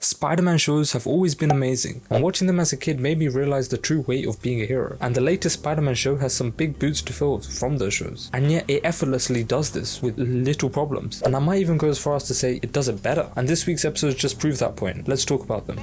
Spider-Man shows have always been amazing, and watching them as a kid made me realize the true weight of being a hero, and the latest Spider-Man show has some big boots to fill from those shows, and yet it effortlessly does this with little problems, and I might even go as far as to say it does it better, and this week's episodes just prove that point. Let's talk about them.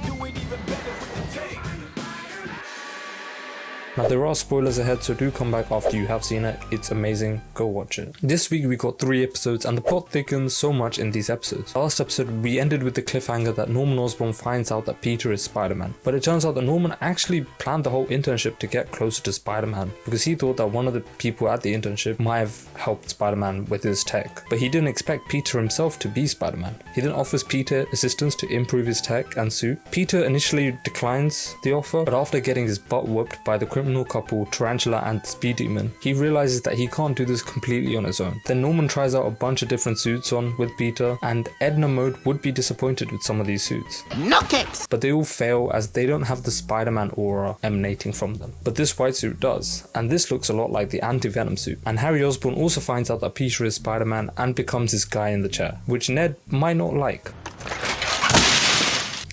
Now there are spoilers ahead, so do come back after you have seen it. It's amazing, go watch it. This week we got 3 episodes and the plot thickens so much in these episodes. Last episode we ended with the cliffhanger that Norman Osborn finds out that Peter is Spider-Man, but it turns out that Norman actually planned the whole internship to get closer to Spider-Man because he thought that one of the people at the internship might have helped Spider-Man with his tech, but he didn't expect Peter himself to be Spider-Man. He then offers Peter assistance to improve his tech and suit. Peter initially declines the offer, but after getting his butt whooped by the criminal couple Tarantula and Speed Demon, he realizes that he can't do this completely on his own. Then Norman tries out a bunch of different suits on with Peter, and Edna Mode would be disappointed with some of these suits. Knock it! But they all fail as they don't have the Spider-Man aura emanating from them. But this white suit does, and this looks a lot like the anti-venom suit. And Harry Osborn also finds out that Peter is Spider-Man and becomes his guy in the chair, which Ned might not like.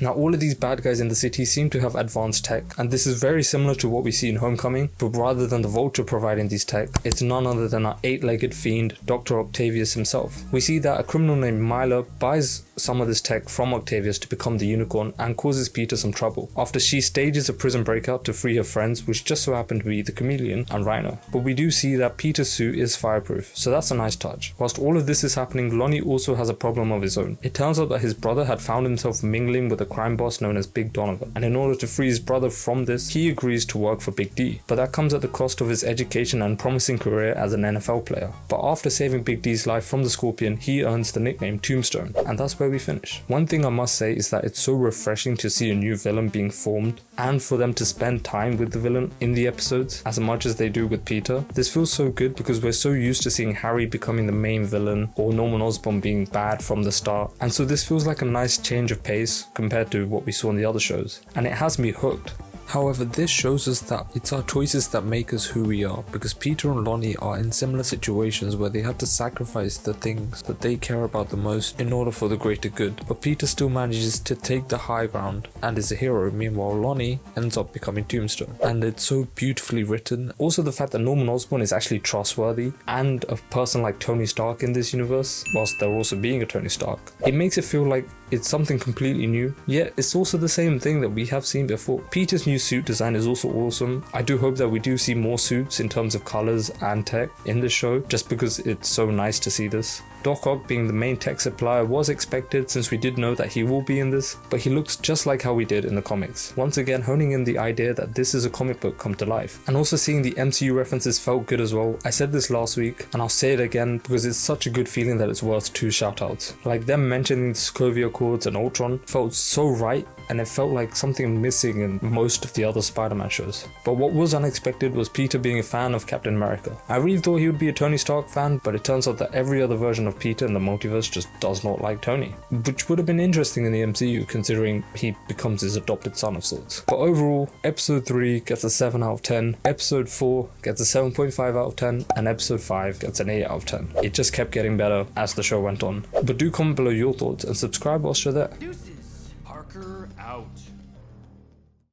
Now all of these bad guys in the city seem to have advanced tech, and this is very similar to what we see in Homecoming, but rather than the Vulture providing these tech, it's none other than our 8-legged fiend, Dr. Octavius himself. We see that a criminal named Myla buys some of this tech from Octavius to become the Unicorn and causes Peter some trouble, after she stages a prison breakout to free her friends, which just so happen to be the Chameleon and Rhino. But we do see that Peter's suit is fireproof, so that's a nice touch. Whilst all of this is happening, Lonnie also has a problem of his own. It turns out that his brother had found himself mingling with a crime boss known as Big Donovan, and in order to free his brother from this, he agrees to work for Big D, but that comes at the cost of his education and promising career as an NFL player. But after saving Big D's life from the Scorpion, he earns the nickname Tombstone, and that's where we finish. One thing I must say is that it's so refreshing to see a new villain being formed, and for them to spend time with the villain in the episodes as much as they do with Peter. This feels so good because we're so used to seeing Harry becoming the main villain or Norman Osborn being bad from the start, and so this feels like a nice change of pace compared to what we saw in the other shows, and it has me hooked. However, this shows us that it's our choices that make us who we are, because Peter and Lonnie are in similar situations where they have to sacrifice the things that they care about the most in order for the greater good, but Peter still manages to take the high ground and is a hero, meanwhile Lonnie ends up becoming Tombstone, and it's so beautifully written. Also the fact that Norman Osborn is actually trustworthy and a person like Tony Stark in this universe, whilst there also being a Tony Stark, it makes it feel like it's something completely new, yet it's also the same thing that we have seen before. Peter's new suit design is also awesome. I do hope that we do see more suits in terms of colors and tech in this show, just because it's so nice to see this. Doc Ock being the main tech supplier was expected since we did know that he will be in this, but he looks just like how we did in the comics. Once again honing in the idea that this is a comic book come to life. And also seeing the MCU references felt good as well. I said this last week and I'll say it again because it's such a good feeling that it's worth 2 shoutouts. Like them mentioning the Sokovia Accords and Ultron felt so right, and it felt like something missing in most of the other Spider-Man shows. But what was unexpected was Peter being a fan of Captain America. I really thought he would be a Tony Stark fan, but it turns out that every other version of Peter in the multiverse just does not like Tony, which would have been interesting in the MCU considering he becomes his adopted son of sorts. But overall, episode 3 gets a 7 out of 10, episode 4 gets a 7.5 out of 10, and episode 5 gets an 8 out of 10. It just kept getting better as the show went on. But do comment below your thoughts and subscribe whilst you're there.